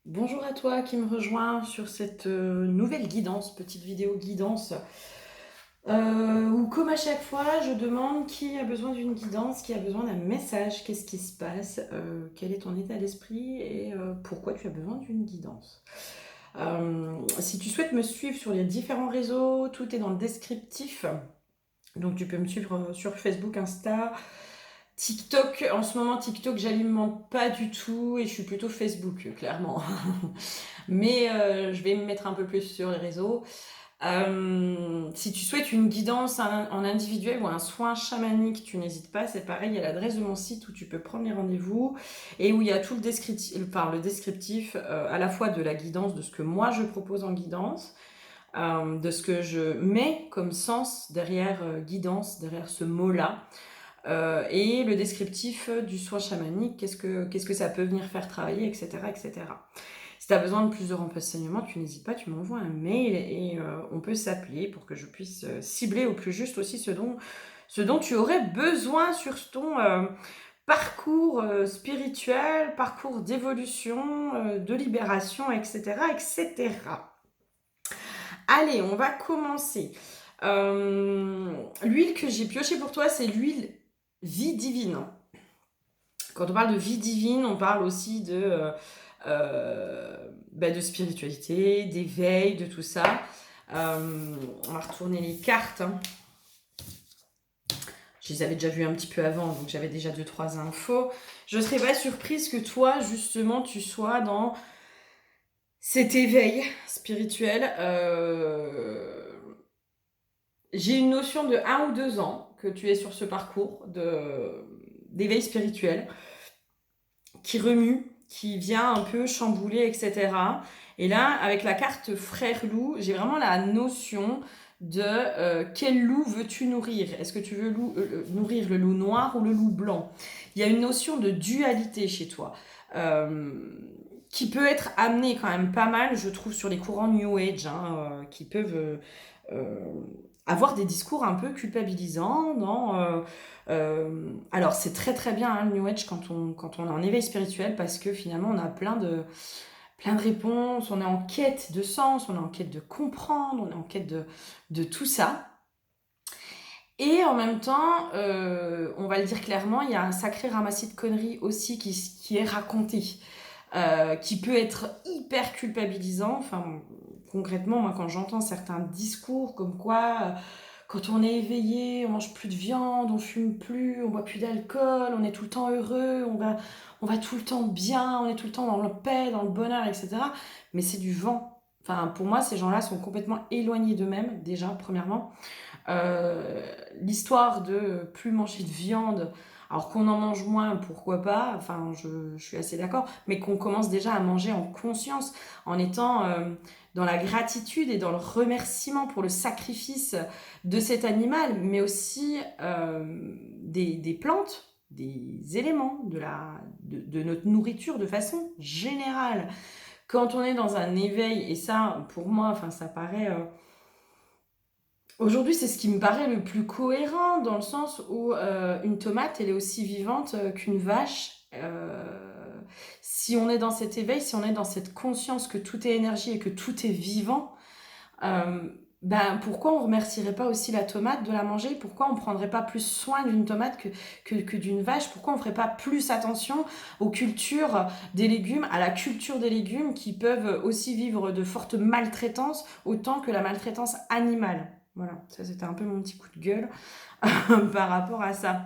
Bonjour à toi qui me rejoins sur cette nouvelle guidance, petite vidéo guidance, où comme à chaque fois, je demande qui a besoin d'une guidance, qui a besoin d'un message, qu'est-ce qui se passe, quel est ton état d'esprit et pourquoi tu as besoin d'une guidance. Si tu souhaites me suivre sur les différents réseaux, tout est dans le descriptif. Donc tu peux me suivre sur Facebook, Insta, TikTok. En ce moment, TikTok, j'alimente pas du tout et je suis plutôt Facebook, clairement. Mais je vais me mettre un peu plus sur les réseaux. Si tu souhaites une guidance en individuel ou un soin chamanique, tu n'hésites pas, c'est pareil, il y a l'adresse de mon site où tu peux prendre les rendez-vous et où il y a tout le descriptif à la fois de la guidance, de ce que moi je propose en guidance, de ce que je mets comme sens derrière guidance, derrière ce mot-là, et le descriptif du soin chamanique, qu'est-ce que ça peut venir faire travailler, etc. etc. Si tu as besoin de plus de renseignements, tu n'hésites pas, tu m'envoies un mail et on peut s'appeler pour que je puisse cibler au plus juste aussi ce dont tu aurais besoin sur ton parcours spirituel, parcours d'évolution, de libération, etc., etc. Allez, on va commencer. L'huile que j'ai piochée pour toi, c'est l'huile vie divine. Quand on parle de vie divine, on parle aussi de spiritualité, d'éveil, de tout ça. On va retourner les cartes, hein. Je les avais déjà vues un petit peu avant, donc j'avais déjà 2-3 infos. Je ne serais pas surprise que toi, justement, tu sois dans cet éveil spirituel. J'ai une notion de 1 ou 2 ans que tu es sur ce parcours d'éveil spirituel qui remue, qui vient un peu chambouler, etc. Et là, avec la carte frère loup, j'ai vraiment la notion de quel loup veux-tu nourrir. Est-ce que tu veux nourrir le loup noir ou le loup blanc? Il y a une notion de dualité chez toi. Qui peut être amenée quand même pas mal, je trouve, sur les courants New Age, hein, qui peuvent euh, avoir des discours un peu culpabilisants alors c'est très très bien, hein, le New Age quand on est en éveil spirituel, parce que finalement on a plein de réponses, on est en quête de sens, on est en quête de comprendre, on est en quête de tout ça. Et en même temps, on va le dire clairement, il y a un sacré ramassis de conneries aussi qui est raconté, qui peut être hyper culpabilisant. Enfin, concrètement, moi, quand j'entends certains discours comme quoi, quand on est éveillé, on mange plus de viande, on fume plus, on boit plus d'alcool, on est tout le temps heureux, on va tout le temps bien, on est tout le temps dans la paix, dans le bonheur, etc. Mais c'est du vent. Enfin, pour moi, ces gens-là sont complètement éloignés d'eux-mêmes, déjà, premièrement. L'histoire de plus manger de viande, alors qu'on en mange moins, pourquoi pas, enfin je suis assez d'accord, mais qu'on commence déjà à manger en conscience, en étant dans la gratitude et dans le remerciement pour le sacrifice de cet animal, mais aussi des plantes, des éléments de notre nourriture de façon générale. Quand on est dans un éveil, et ça pour moi, enfin ça paraît... Aujourd'hui, c'est ce qui me paraît le plus cohérent, dans le sens où une tomate, elle est aussi vivante qu'une vache. Si on est dans cet éveil, si on est dans cette conscience que tout est énergie et que tout est vivant, euh, ben, pourquoi on remercierait pas aussi la tomate de la manger? Pourquoi on prendrait pas plus soin d'une tomate que d'une vache? Pourquoi on ferait pas plus attention aux cultures des légumes, à la culture des légumes qui peuvent aussi vivre de fortes maltraitances autant que la maltraitance animale? Voilà, ça c'était un peu mon petit coup de gueule par rapport à ça.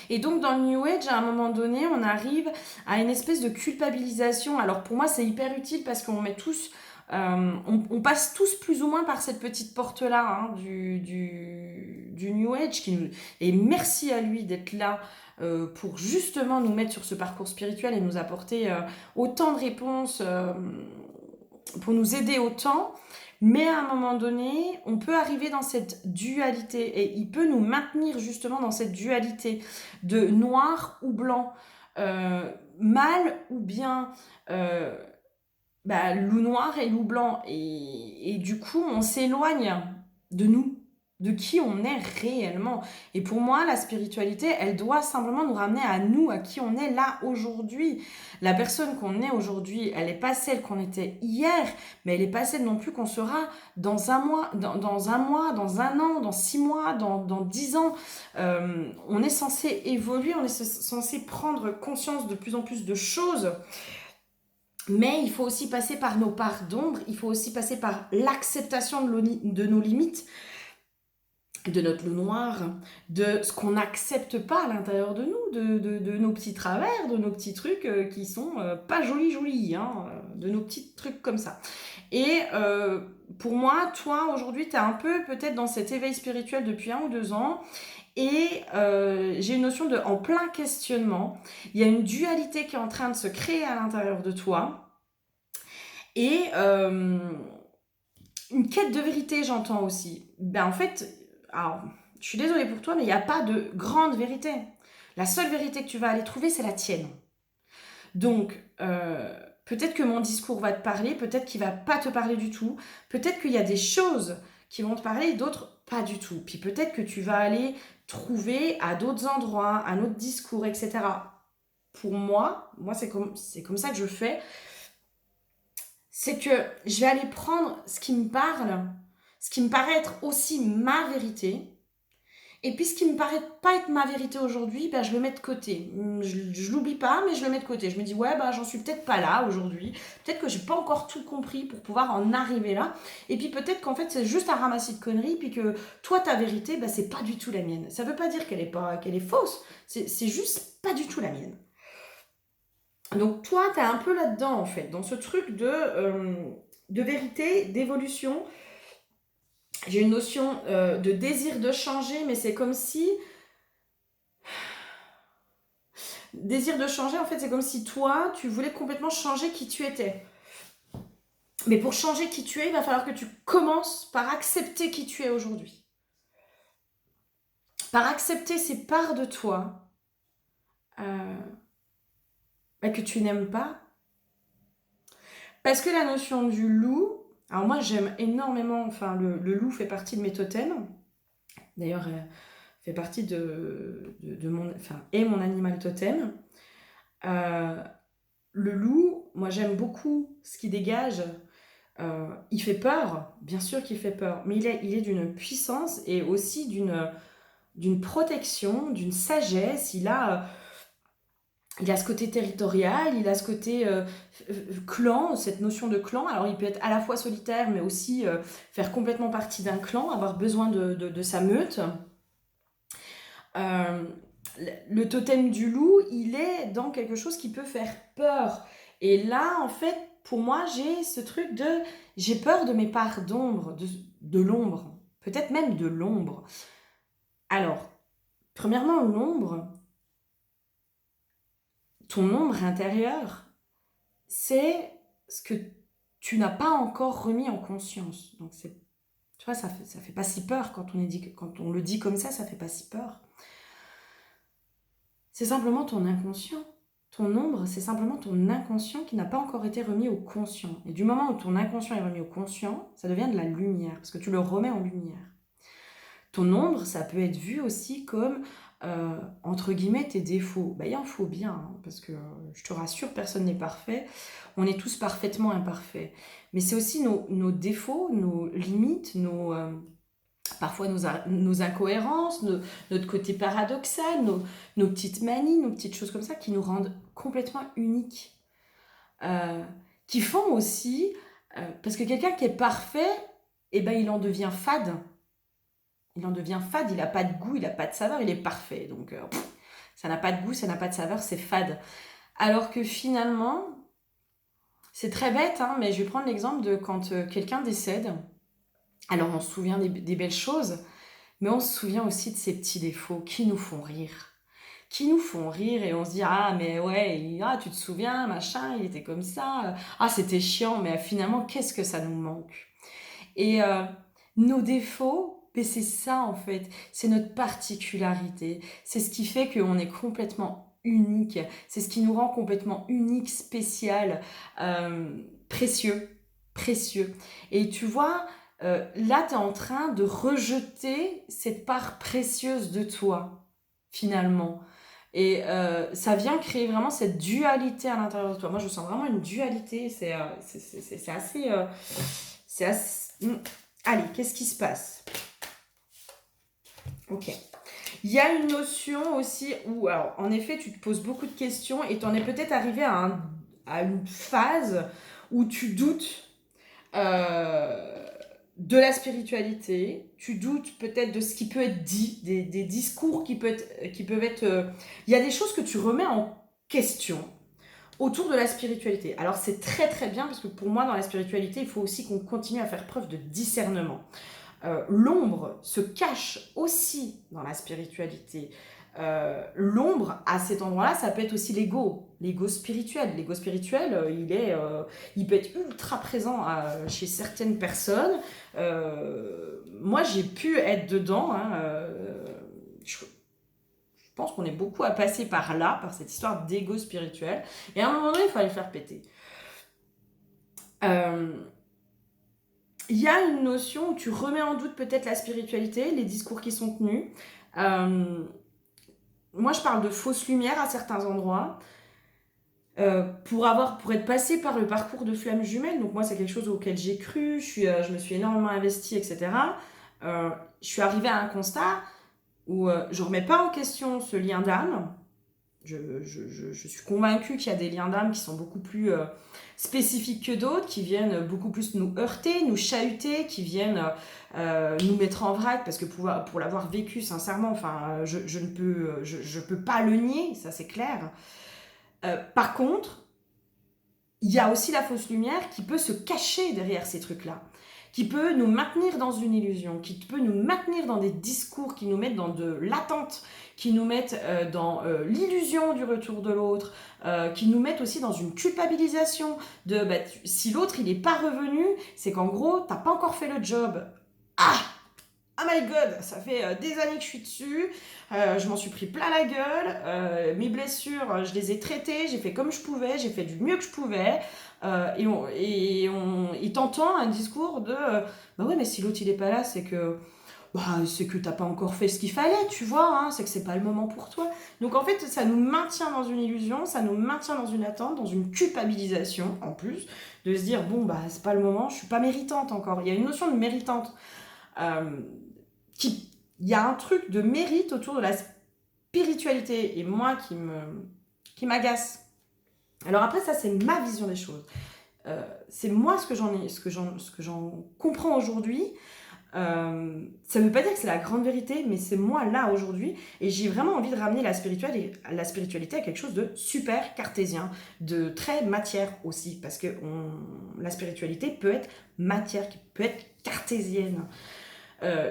Et donc dans le New Age, à un moment donné, on arrive à une espèce de culpabilisation. Alors pour moi, c'est hyper utile parce qu'on met tous, on passe tous plus ou moins par cette petite porte-là, hein, du New Age. Et merci à lui d'être là pour justement nous mettre sur ce parcours spirituel et nous apporter autant de réponses, pour nous aider autant. Mais à un moment donné, on peut arriver dans cette dualité et il peut nous maintenir justement dans cette dualité de noir ou blanc, mal ou bien, euh, loup noir et loup blanc. Et du coup, on s'éloigne de nous, de qui on est réellement. Et pour moi, la spiritualité, elle doit simplement nous ramener à nous, à qui on est là aujourd'hui. La personne qu'on est aujourd'hui, elle n'est pas celle qu'on était hier, mais elle n'est pas celle non plus qu'on sera dans un mois, dans un an, dans 6 mois, dans 10 ans. On est censé évoluer, on est censé prendre conscience de plus en plus de choses. Mais il faut aussi passer par nos parts d'ombre, il faut aussi passer par l'acceptation de nos limites, de notre loup noir, de ce qu'on n'accepte pas à l'intérieur de nous, de nos petits travers, de nos petits trucs qui sont pas jolis, hein, de nos petits trucs comme ça. Et pour moi, toi, aujourd'hui, tu es un peu peut-être dans cet éveil spirituel depuis 1 ou 2 ans, et j'ai une notion de en plein questionnement. Il y a une dualité qui est en train de se créer à l'intérieur de toi, et une quête de vérité, j'entends aussi. Ben en fait, alors, je suis désolée pour toi, mais il n'y a pas de grande vérité. La seule vérité que tu vas aller trouver, c'est la tienne. Donc, peut-être que mon discours va te parler, peut-être qu'il ne va pas te parler du tout, peut-être qu'il y a des choses qui vont te parler, d'autres pas du tout. Puis peut-être que tu vas aller trouver à d'autres endroits, un autre discours, etc. Pour moi c'est comme ça que je fais. C'est que je vais aller prendre ce qui me parle, ce qui me paraît être aussi ma vérité. Et puis ce qui me paraît pas être ma vérité aujourd'hui, ben, je le mets de côté. Je l'oublie pas, mais je le mets de côté. Je me dis, ouais, ben, j'en suis peut-être pas là aujourd'hui. Peut-être que j'ai pas encore tout compris pour pouvoir en arriver là. Et puis peut-être qu'en fait, c'est juste un ramassis de conneries, puis que toi, ta vérité, ben, c'est pas du tout la mienne. Ça veut pas dire qu'elle est fausse. C'est juste pas du tout la mienne. Donc toi, tu es un peu là-dedans, en fait, dans ce truc de vérité, d'évolution. J'ai une notion de désir de changer, mais c'est comme si... Désir de changer, en fait, c'est comme si toi, tu voulais complètement changer qui tu étais. Mais pour changer qui tu es, il va falloir que tu commences par accepter qui tu es aujourd'hui. Par accepter ces parts de toi que tu n'aimes pas. Parce que la notion du loup... Alors moi, j'aime énormément... Enfin, le loup fait partie de mes totems. D'ailleurs, fait partie de mon... Enfin, est mon animal totem. Le loup, moi, j'aime beaucoup ce qu'il dégage. Il fait peur, bien sûr qu'il fait peur, mais il est d'une puissance et aussi d'une protection, d'une sagesse. Il a ce côté territorial, il a ce côté clan, cette notion de clan. Alors il peut être à la fois solitaire, mais aussi faire complètement partie d'un clan, avoir besoin de sa meute. Le totem du loup, il est dans quelque chose qui peut faire peur. Et là, en fait, pour moi, j'ai ce truc j'ai peur de mes parts d'ombre, de l'ombre, peut-être même de l'ombre. Alors, premièrement, l'ombre, ton ombre intérieure, c'est ce que tu n'as pas encore remis en conscience. Donc, tu vois, ça fait pas si peur quand on le dit comme ça fait pas si peur. C'est simplement ton inconscient. Ton ombre, c'est simplement ton inconscient qui n'a pas encore été remis au conscient. Et du moment où ton inconscient est remis au conscient, ça devient de la lumière, parce que tu le remets en lumière. Ton ombre, ça peut être vu aussi comme, entre guillemets, tes défauts. Ben, il en faut bien, hein, parce que je te rassure, personne n'est parfait. On est tous parfaitement imparfaits. Mais c'est aussi nos défauts, nos limites, parfois nos incohérences, notre côté paradoxal, nos petites manies, nos petites choses comme ça qui nous rendent complètement uniques. Qui font aussi... parce que quelqu'un qui est parfait, eh ben, il en devient fade. Il en devient fade, il n'a pas de goût, il n'a pas de saveur, il est parfait. Donc, ça n'a pas de goût, ça n'a pas de saveur, c'est fade. Alors que finalement, c'est très bête, hein, mais je vais prendre l'exemple de quand quelqu'un décède. Alors, on se souvient des belles choses, mais on se souvient aussi de ces petits défauts qui nous font rire. Qui nous font rire et on se dit « Ah, mais ouais, tu te souviens, machin, il était comme ça. Ah, c'était chiant, mais finalement, qu'est-ce que ça nous manque ?» Et nos défauts, ben, c'est ça en fait. C'est notre particularité. C'est ce qui fait qu'on est complètement unique. C'est ce qui nous rend complètement unique, spécial, précieux. Précieux. Et tu vois... là, tu es en train de rejeter cette part précieuse de toi, finalement. Et ça vient créer vraiment cette dualité à l'intérieur de toi. Moi, je sens vraiment une dualité. C'est assez... c'est assez... Allez, qu'est-ce qui se passe? Ok. Il y a une notion aussi où, alors, en effet, tu te poses beaucoup de questions et tu en es peut-être arrivé à une phase où tu doutes de la spiritualité, tu doutes peut-être de ce qui peut être dit, des discours qui peuvent être... Il y a des choses que tu remets en question autour de la spiritualité. Alors c'est très très bien parce que pour moi dans la spiritualité, il faut aussi qu'on continue à faire preuve de discernement. L'ombre se cache aussi dans la spiritualité. L'ombre, à cet endroit-là, ça peut être aussi l'ego spirituel. L'ego spirituel, il peut être ultra présent chez certaines personnes. Moi, j'ai pu être dedans. Je pense qu'on est beaucoup à passer par là, par cette histoire d'ego spirituel. Et à un moment donné, il fallait le faire péter. Il y a une notion où tu remets en doute peut-être la spiritualité, les discours qui sont tenus. Moi, je parle de fausse lumière à certains endroits. Pour être passé par le parcours de flamme jumelle, donc moi, c'est quelque chose auquel j'ai cru, je me suis énormément investie, etc. Je suis arrivée à un constat où je ne remets pas en question ce lien d'âme. Je suis convaincue qu'il y a des liens d'âme qui sont beaucoup plus spécifiques que d'autres, qui viennent beaucoup plus nous heurter, nous chahuter, qui viennent nous mettre en vrac, parce que pour l'avoir vécu sincèrement, enfin, je ne peux pas le nier, ça c'est clair. Par contre, il y a aussi la fausse lumière qui peut se cacher derrière ces trucs-là, qui peut nous maintenir dans une illusion, qui peut nous maintenir dans des discours qui nous mettent dans de l'attente, qui nous mettent dans l'illusion du retour de l'autre, qui nous mettent aussi dans une culpabilisation de si l'autre il n'est pas revenu, c'est qu'en gros, t'as pas encore fait le job. Ah! Oh my god, ça fait des années que je suis dessus, je m'en suis pris plein la gueule, mes blessures, je les ai traitées, j'ai fait comme je pouvais, j'ai fait du mieux que je pouvais, et t'entends un discours de bah ouais, mais si l'autre il est pas là, c'est que t'as pas encore fait ce qu'il fallait, tu vois, hein, c'est que c'est pas le moment pour toi. Donc en fait, ça nous maintient dans une illusion, ça nous maintient dans une attente, dans une culpabilisation en plus, de se dire bon bah c'est pas le moment, je suis pas méritante encore. Il y a une notion de méritante. Il y a un truc de mérite autour de la spiritualité et moi qui m'agace. Alors après ça c'est ma vision des choses. C'est moi ce que j'en comprends aujourd'hui. Ça ne veut pas dire que c'est la grande vérité, mais c'est moi là aujourd'hui et j'ai vraiment envie de ramener la spiritualité à quelque chose de super cartésien, de très matière aussi, parce que la spiritualité peut être matière, peut être cartésienne.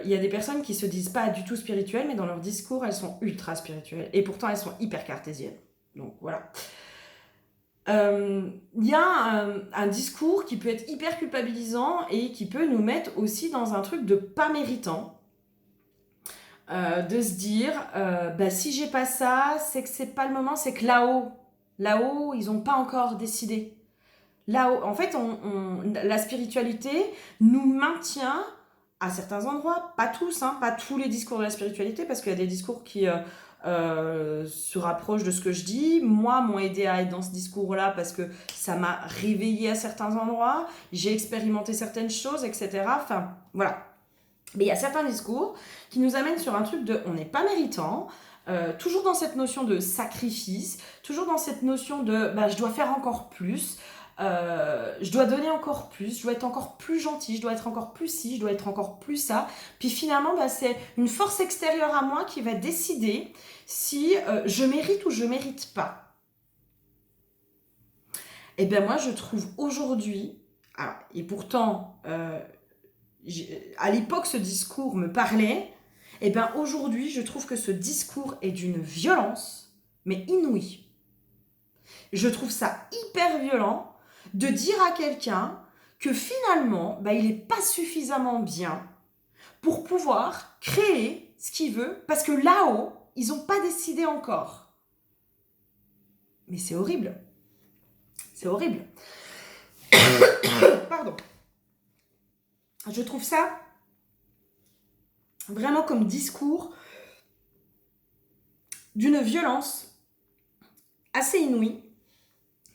Il y a des personnes qui se disent pas du tout spirituelles, mais dans leur discours, elles sont ultra spirituelles. Et pourtant, elles sont hyper cartésiennes. Donc voilà. Il y a un discours qui peut être hyper culpabilisant et qui peut nous mettre aussi dans un truc de pas méritant. De se dire, si j'ai pas ça, c'est que c'est pas le moment, c'est que là-haut, ils ont pas encore décidé. Là-haut, en fait, la spiritualité nous maintient à certains endroits, pas tous, hein, pas tous les discours de la spiritualité, parce qu'il y a des discours qui se rapprochent de ce que je dis. Moi, m'ont aidé à être dans ce discours-là parce que ça m'a réveillée à certains endroits, j'ai expérimenté certaines choses, etc. Enfin, voilà. Mais il y a certains discours qui nous amènent sur un truc de on n'est pas méritant, toujours dans cette notion de sacrifice, toujours dans cette notion de je dois faire encore plus, je dois donner encore plus, je dois être encore plus gentil, je dois être encore plus ci, je dois être encore plus ça. Puis finalement, c'est une force extérieure à moi qui va décider si je mérite ou je mérite pas. Et bien moi, je trouve aujourd'hui, et pourtant, à l'époque, ce discours me parlait, et bien aujourd'hui, je trouve que ce discours est d'une violence, mais inouïe. Je trouve ça hyper violent de dire à quelqu'un que finalement, il n'est pas suffisamment bien pour pouvoir créer ce qu'il veut, parce que là-haut, ils n'ont pas décidé encore. Mais c'est horrible. C'est horrible. Pardon. Je trouve ça vraiment comme discours d'une violence assez inouïe.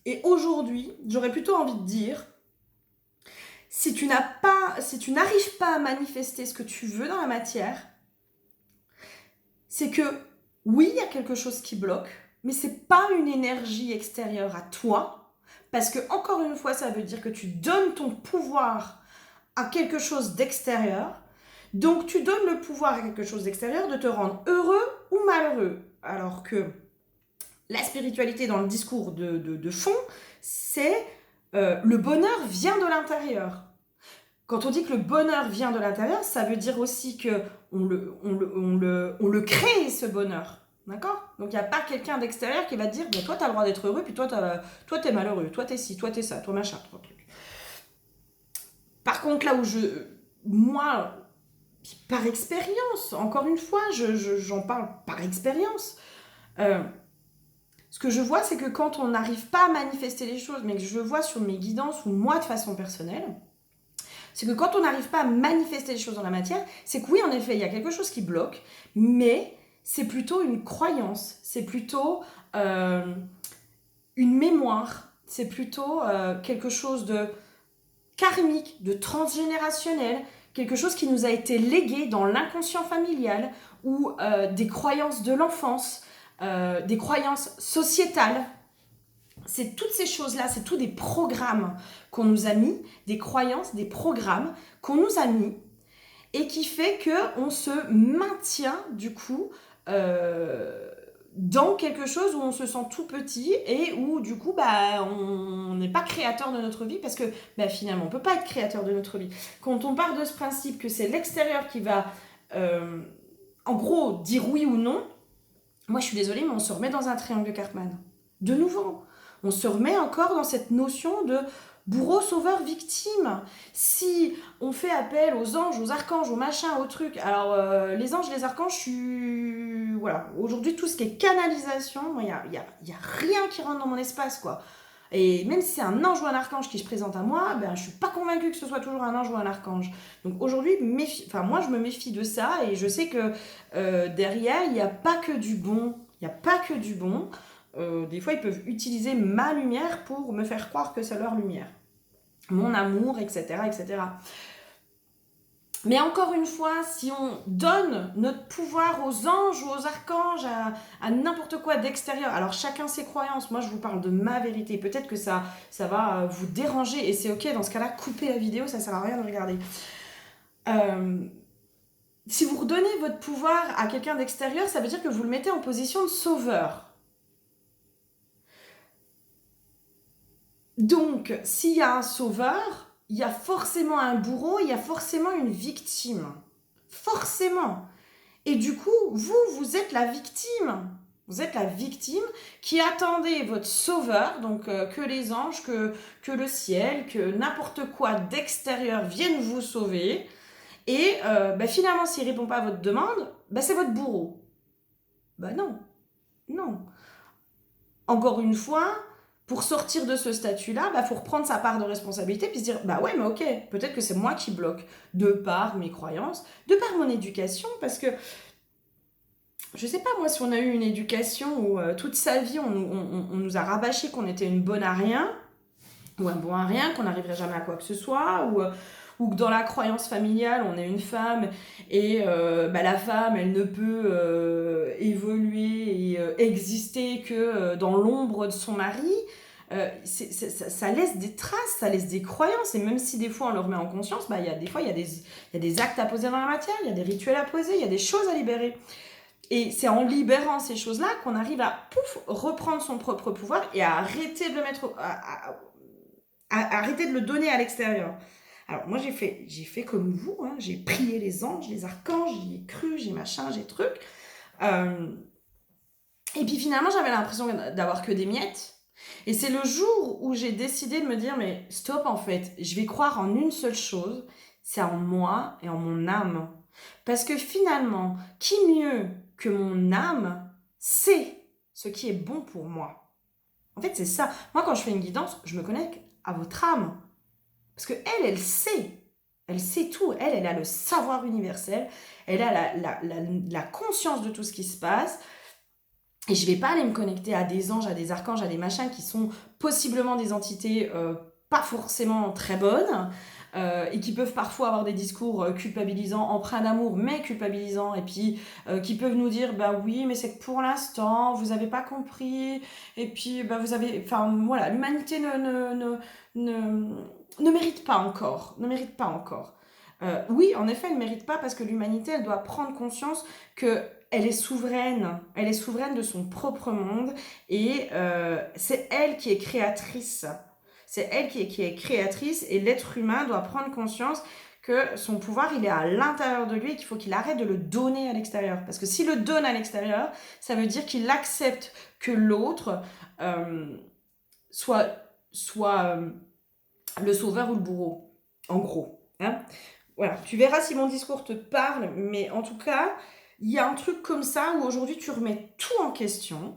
Et aujourd'hui, j'aurais plutôt envie de dire, si tu n'arrives pas à manifester ce que tu veux dans la matière, c'est que oui, il y a quelque chose qui bloque, mais c'est pas une énergie extérieure à toi, parce que encore une fois, ça veut dire que tu donnes ton pouvoir à quelque chose d'extérieur. Donc tu donnes le pouvoir à quelque chose d'extérieur de te rendre heureux ou malheureux. Alors que la spiritualité dans le discours de fond, c'est le bonheur vient de l'intérieur. Quand on dit que le bonheur vient de l'intérieur, ça veut dire aussi que on le crée, ce bonheur. D'accord? Donc, il n'y a pas quelqu'un d'extérieur qui va te dire, bah, toi, tu as le droit d'être heureux, puis toi, t'es malheureux, toi, t'es ci, toi, t'es ça, toi, machin, toi, truc. Par contre, là où moi, par expérience, encore une fois, j'en parle par expérience, ce que je vois, c'est que quand on n'arrive pas à manifester les choses, mais que je le vois sur mes guidances ou moi de façon personnelle, c'est que quand on n'arrive pas à manifester les choses dans la matière, c'est que oui, en effet, il y a quelque chose qui bloque, mais c'est plutôt une croyance, c'est plutôt une mémoire, c'est plutôt quelque chose de karmique, de transgénérationnel, quelque chose qui nous a été légué dans l'inconscient familial ou des croyances de l'enfance, des croyances sociétales. C'est toutes ces choses-là, c'est tous des programmes qu'on nous a mis, des croyances, des programmes qu'on nous a mis et qui fait qu'on se maintient du coup dans quelque chose où on se sent tout petit et où du coup on n'est pas créateur de notre vie parce que finalement on ne peut pas être créateur de notre vie. Quand on part de ce principe que c'est l'extérieur qui va en gros dire oui ou non, moi je suis désolée mais on se remet dans un triangle de Karpman. De nouveau, on se remet encore dans cette notion de bourreau, sauveur, victime. Si on fait appel aux anges, aux archanges, aux machins, aux trucs, alors les anges, les archanges, voilà. Aujourd'hui, tout ce qui est canalisation, il n'y a rien qui rentre dans mon espace, quoi. Et même si c'est un ange ou un archange qui se présente à moi, je ne suis pas convaincue que ce soit toujours un ange ou un archange. Donc aujourd'hui, moi je me méfie de ça et je sais que derrière, il n'y a pas que du bon. Il n'y a pas que du bon. Des fois, ils peuvent utiliser ma lumière pour me faire croire que c'est leur lumière. Mon amour, etc., etc. Mais encore une fois, si on donne notre pouvoir aux anges ou aux archanges, à n'importe quoi d'extérieur, alors chacun ses croyances, moi je vous parle de ma vérité, peut-être que ça va vous déranger, et c'est ok, dans ce cas-là, coupez la vidéo, ça sert à rien de regarder. Si vous redonnez votre pouvoir à quelqu'un d'extérieur, ça veut dire que vous le mettez en position de sauveur. Donc, s'il y a un sauveur, il y a forcément un bourreau, il y a forcément une victime. Forcément. Et du coup, vous êtes la victime. Vous êtes la victime qui attendait votre sauveur, donc que les anges, que le ciel, que n'importe quoi d'extérieur vienne vous sauver. Et finalement, s'il ne répond pas à votre demande, c'est votre bourreau. Non. Non. Encore une fois, pour sortir de ce statut-là, faut reprendre sa part de responsabilité puis se dire, ouais, mais ok, peut-être que c'est moi qui bloque, de par mes croyances, de par mon éducation, parce que, je sais pas moi, si on a eu une éducation où toute sa vie, on nous a rabâché qu'on était une bonne à rien, ou un bon à rien, qu'on n'arriverait jamais à quoi que ce soit, ou que dans la croyance familiale, on est une femme et la femme, elle ne peut évoluer et exister que dans l'ombre de son mari. Ça laisse des traces, ça laisse des croyances, et même si des fois on le remet en conscience, des fois il y a des actes à poser dans la matière, il y a des rituels à poser, il y a des choses à libérer. Et c'est en libérant ces choses-là qu'on arrive à reprendre son propre pouvoir et à arrêter de le mettre, à arrêter de le donner à l'extérieur. Alors moi j'ai fait comme vous, hein, j'ai prié les anges, les archanges, j'y ai cru, j'ai machin, j'ai truc. Et puis finalement j'avais l'impression d'avoir que des miettes. Et c'est le jour où j'ai décidé de me dire, mais stop en fait, je vais croire en une seule chose, c'est en moi et en mon âme. Parce que finalement, qui mieux que mon âme sait ce qui est bon pour moi? En fait c'est ça. Moi quand je fais une guidance, je me connecte à votre âme. Parce qu'elle sait. Elle sait tout. Elle a le savoir universel. Elle a la conscience de tout ce qui se passe. Et je ne vais pas aller me connecter à des anges, à des archanges, à des machins qui sont possiblement des entités pas forcément très bonnes et qui peuvent parfois avoir des discours culpabilisants, empreints d'amour, mais culpabilisants, et puis qui peuvent nous dire bah oui, mais c'est que pour l'instant, vous n'avez pas compris, et puis bah, vous avez. Enfin voilà, l'humanité ne mérite pas encore. Ne mérite pas encore. Oui, en effet, elle ne mérite pas parce que l'humanité, elle doit prendre conscience que elle est souveraine de son propre monde et c'est elle qui est créatrice. C'est elle qui est créatrice et l'être humain doit prendre conscience que son pouvoir, il est à l'intérieur de lui et qu'il faut qu'il arrête de le donner à l'extérieur. Parce que s'il le donne à l'extérieur, ça veut dire qu'il accepte que l'autre soit le sauveur ou le bourreau, en gros. Hein. Voilà, tu verras si mon discours te parle, mais en tout cas, il y a un truc comme ça où aujourd'hui tu remets tout en question,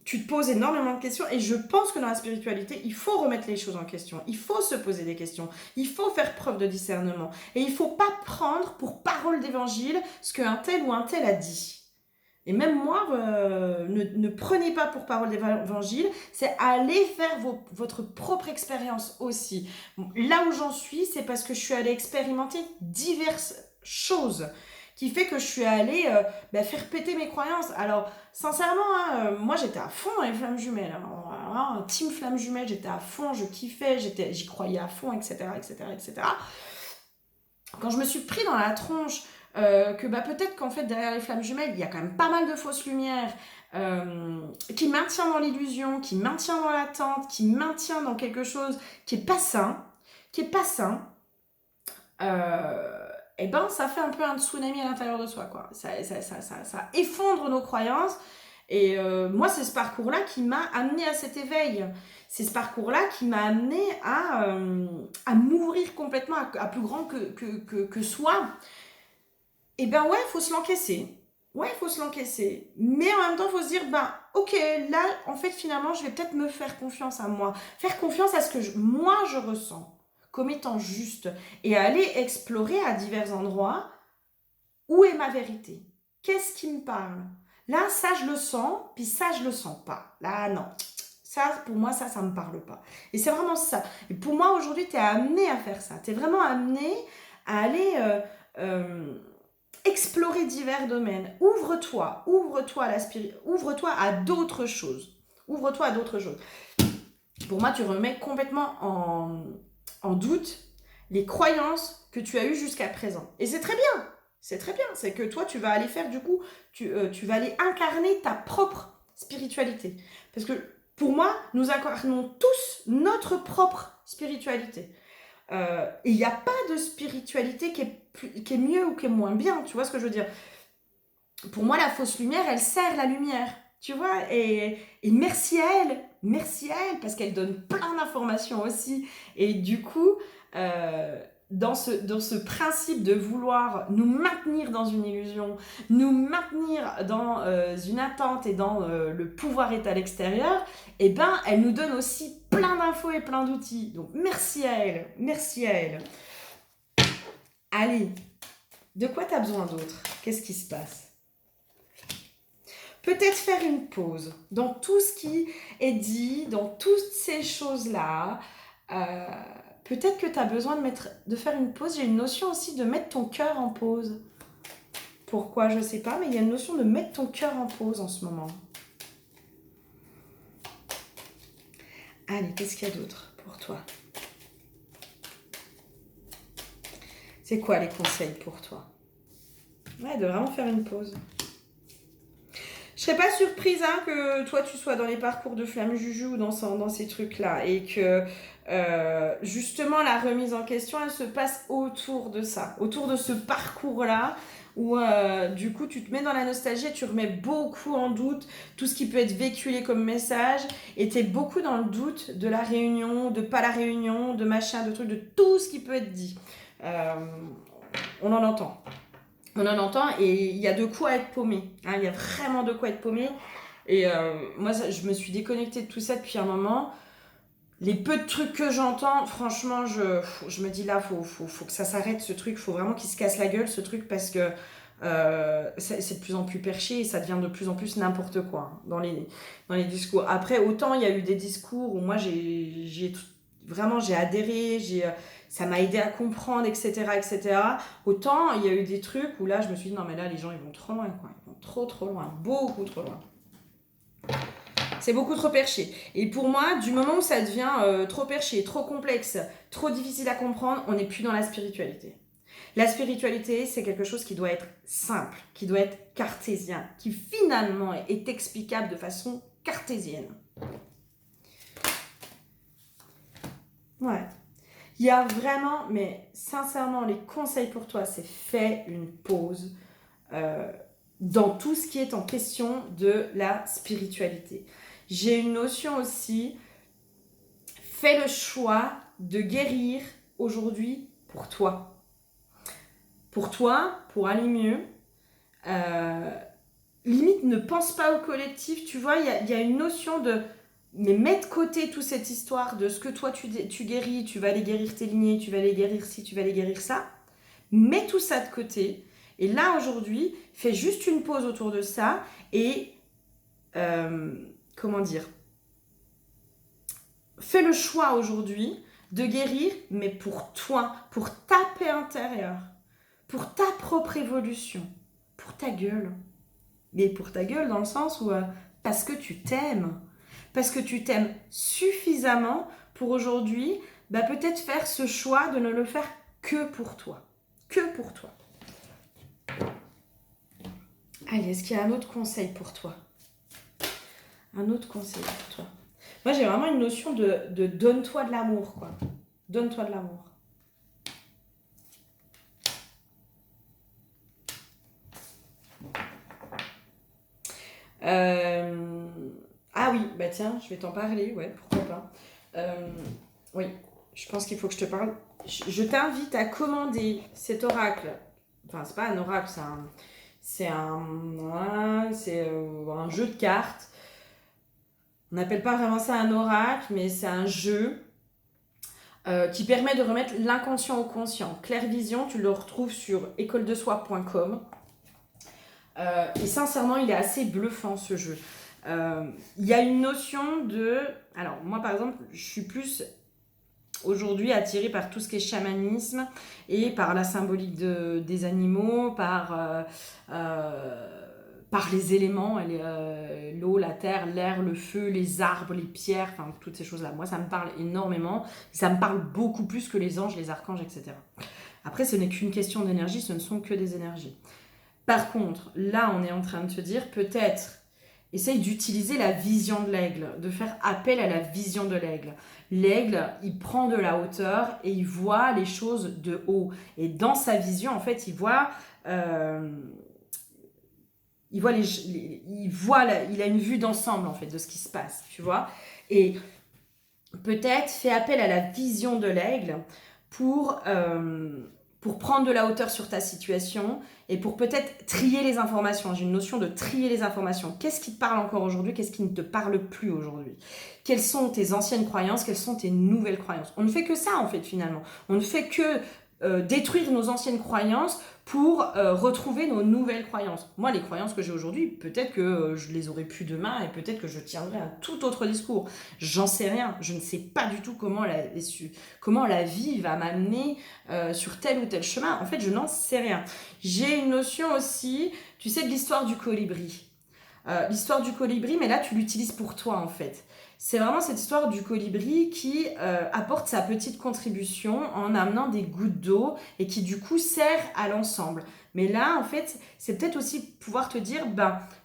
tu te poses énormément de questions et je pense que dans la spiritualité, il faut remettre les choses en question, il faut se poser des questions, il faut faire preuve de discernement et il ne faut pas prendre pour parole d'évangile ce qu'un tel ou un tel a dit. Et même moi, ne prenez pas pour parole d'évangile, c'est aller faire votre propre expérience aussi. Là où j'en suis, c'est parce que je suis allée expérimenter diverses choses qui fait que je suis allée faire péter mes croyances. Alors, sincèrement, hein, moi j'étais à fond dans les flammes jumelles. Hein, team flammes jumelles, j'étais à fond, je kiffais, j'y croyais à fond, etc., etc., etc. Quand je me suis pris dans la tronche que peut-être qu'en fait derrière les flammes jumelles il y a quand même pas mal de fausses lumières qui maintient dans l'illusion, qui maintient dans l'attente, qui maintient dans quelque chose qui est pas sain, et ben ça fait un peu un tsunami à l'intérieur de soi quoi. Ça effondre nos croyances et moi c'est ce parcours là qui m'a amené à cet éveil. C'est ce parcours-là qui m'a amené à m'ouvrir complètement à plus grand que soi. Et ben ouais, il faut se l'encaisser. Ouais, il faut se l'encaisser. Mais en même temps, il faut se dire, ok, là, en fait, finalement, je vais peut-être me faire confiance à moi. Faire confiance à ce que moi, je ressens comme étant juste. Et aller explorer à divers endroits où est ma vérité. Qu'est-ce qui me parle? Là, ça, je le sens, puis ça, je le sens pas. Là, non. Ça, pour moi, ça me parle pas. Et c'est vraiment ça. Et pour moi, aujourd'hui, tu es amené à faire ça. Tu es vraiment amené à aller explorer divers domaines. Ouvre-toi à d'autres choses. Ouvre-toi à d'autres choses. Pour moi, tu remets complètement en doute les croyances que tu as eues jusqu'à présent. Et c'est très bien. C'est très bien. C'est que toi, tu vas aller faire, du coup, tu vas aller incarner ta propre spiritualité. Parce que pour moi, nous incarnons tous notre propre spiritualité. Et il n'y a pas de spiritualité qui est mieux ou qui est moins bien, tu vois ce que je veux dire? Pour moi, la fausse lumière, elle sert la lumière, tu vois? Et merci à elle, parce qu'elle donne plein d'informations aussi. Et du coup, dans ce principe de vouloir nous maintenir dans une illusion, nous maintenir dans une attente et dans le pouvoir est à l'extérieur, eh ben, elle nous donne aussi plein d'infos et plein d'outils. Donc, merci à elle. Allez, de quoi tu as besoin d'autre? Qu'est-ce qui se passe? Peut-être faire une pause dans tout ce qui est dit, dans toutes ces choses-là. Peut-être que tu as besoin de faire une pause. J'ai une notion aussi de mettre ton cœur en pause. Pourquoi? Je ne sais pas, mais il y a une notion de mettre ton cœur en pause en ce moment. Allez, qu'est-ce qu'il y a d'autre pour toi? C'est quoi les conseils pour toi? Ouais, de vraiment faire une pause. Je serais pas surprise que toi tu sois dans les parcours de Flamme Juju ou dans ces trucs-là et que justement la remise en question elle se passe autour de ça, autour de ce parcours-là où du coup tu te mets dans la nostalgie et tu remets beaucoup en doute tout ce qui peut être véhiculé comme message et tu es beaucoup dans le doute de la réunion, de pas la réunion, de machin, de trucs, de tout ce qui peut être dit. On en entend. Et il y a de quoi être paumé. Il y a vraiment de quoi être paumé. Et moi, je me suis déconnectée de tout ça depuis un moment. les peu de trucs que j'entends, franchement, je me dis là, faut que ça s'arrête ce truc, faut vraiment qu'il se casse la gueule ce truc parce que c'est de plus en plus perché et ça devient de plus en plus n'importe quoi hein, dans les discours. Après, autant il y a eu des discours où moi vraiment j'ai adhéré, ça m'a aidé à comprendre, etc., etc. Autant il y a eu des trucs où là je me suis dit non mais là les gens ils vont trop loin quoi, ils vont trop loin, beaucoup trop loin. C'est beaucoup trop perché. Et pour moi, du moment où ça devient trop perché, trop complexe, trop difficile à comprendre, on n'est plus dans la spiritualité. La spiritualité, c'est quelque chose qui doit être simple, qui doit être cartésien, qui finalement est explicable de façon cartésienne. Ouais. Il y a vraiment, mais sincèrement, les conseils pour toi, c'est fais une pause dans tout ce qui est en question de la spiritualité. J'ai une notion aussi, fais le choix de guérir aujourd'hui pour toi. Pour toi, pour aller mieux. Limite, ne pense pas au collectif, tu vois, il y a une notion de... Mais mets de côté toute cette histoire de ce que toi tu guéris, tu vas aller guérir tes lignées, tu vas aller guérir ci, tu vas aller guérir ça. Mets tout ça de côté. Et là, aujourd'hui, fais juste une pause autour de ça et... comment dire, fais le choix aujourd'hui de guérir, mais pour toi, pour ta paix intérieure, pour ta propre évolution, pour ta gueule. Mais pour ta gueule dans le sens où parce que tu t'aimes suffisamment pour aujourd'hui, bah peut-être faire ce choix de ne le faire que pour toi. Que pour toi. Allez, est-ce qu'il y a un autre conseil pour toi ? Un autre conseil pour toi. Moi, j'ai vraiment une notion de donne-toi de l'amour, quoi. Donne-toi de l'amour. Ah oui, bah tiens, je vais t'en parler, ouais, pourquoi pas. Oui, je pense qu'il faut que je te parle. Je t'invite à commander cet oracle. Enfin, c'est pas un oracle, c'est un jeu de cartes. On n'appelle pas vraiment ça un oracle, mais c'est un jeu qui permet de remettre l'inconscient au conscient. Claire Vision, tu le retrouves sur écoledesoi.com. Et sincèrement, il est assez bluffant ce jeu. Il y a une notion de... Alors, moi par exemple, je suis plus aujourd'hui attirée par tout ce qui est chamanisme et par la symbolique des animaux, par les éléments, l'eau, la terre, l'air, le feu, les arbres, les pierres, enfin toutes ces choses-là. Moi, ça me parle énormément. Ça me parle beaucoup plus que les anges, les archanges, etc. Après, ce n'est qu'une question d'énergie, ce ne sont que des énergies. Par contre, là, on est en train de te dire, peut-être, essaye d'utiliser la vision de l'aigle, de faire appel à la vision de l'aigle. L'aigle, il prend de la hauteur et il voit les choses de haut. Et dans sa vision, en fait, il a une vue d'ensemble, en fait, de ce qui se passe, tu vois. Et peut-être fais appel à la vision de l'aigle pour prendre de la hauteur sur ta situation et pour peut-être trier les informations. J'ai une notion de trier les informations. Qu'est-ce qui te parle encore aujourd'hui ? Qu'est-ce qui ne te parle plus aujourd'hui ? Quelles sont tes anciennes croyances ? Quelles sont tes nouvelles croyances ? On ne fait que ça, en fait, finalement. On ne fait que détruire nos anciennes croyances pour retrouver nos nouvelles croyances. Moi, les croyances que j'ai aujourd'hui, peut-être que je les aurai plus demain et peut-être que je tiendrai un tout autre discours. J'en sais rien. Je ne sais pas du tout comment la vie va m'amener sur tel ou tel chemin. En fait, je n'en sais rien. J'ai une notion aussi, tu sais, de l'histoire du colibri. L'histoire du colibri, mais là, tu l'utilises pour toi, en fait. C'est vraiment cette histoire du colibri qui apporte sa petite contribution en amenant des gouttes d'eau et qui du coup sert à l'ensemble. Mais là, en fait, c'est peut-être aussi pouvoir te dire,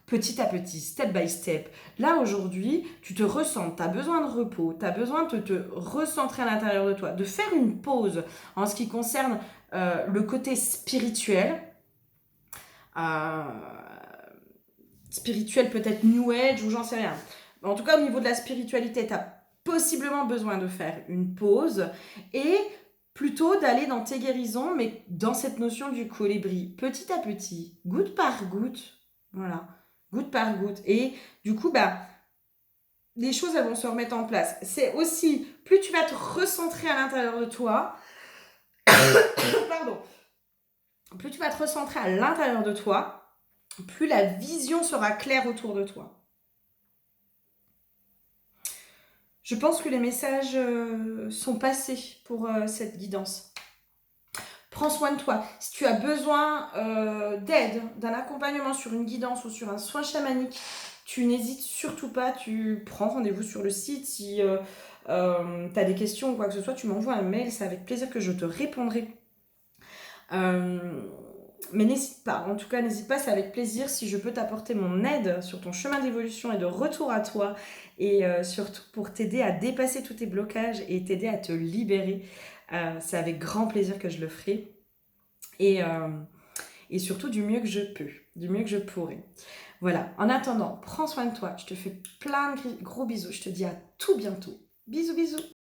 petit à petit, step by step. Là, aujourd'hui, tu te ressens, tu as besoin de repos, tu as besoin de te recentrer à l'intérieur de toi, de faire une pause en ce qui concerne le côté spirituel. Spirituel peut-être New Age ou j'en sais rien. En tout cas, au niveau de la spiritualité, tu as possiblement besoin de faire une pause et plutôt d'aller dans tes guérisons, mais dans cette notion du colibri, petit à petit, goutte par goutte, voilà, goutte par goutte. Et du coup, les choses elles vont se remettre en place. C'est aussi, plus tu vas te recentrer à l'intérieur de toi, pardon, plus tu vas te recentrer à l'intérieur de toi, plus la vision sera claire autour de toi. Je pense que les messages sont passés pour cette guidance. Prends soin de toi. Si tu as besoin d'aide, d'un accompagnement sur une guidance ou sur un soin chamanique, tu n'hésites surtout pas, tu prends rendez-vous sur le site. Si tu as des questions ou quoi que ce soit, tu m'envoies un mail, c'est avec plaisir que je te répondrai. Mais n'hésite pas, en tout cas n'hésite pas, c'est avec plaisir si je peux t'apporter mon aide sur ton chemin d'évolution et de retour à toi et surtout pour t'aider à dépasser tous tes blocages et t'aider à te libérer. C'est avec grand plaisir que je le ferai et surtout du mieux que je peux, du mieux que je pourrai. Voilà, en attendant, prends soin de toi, je te fais plein de gros bisous, je te dis à tout bientôt. Bisous bisous.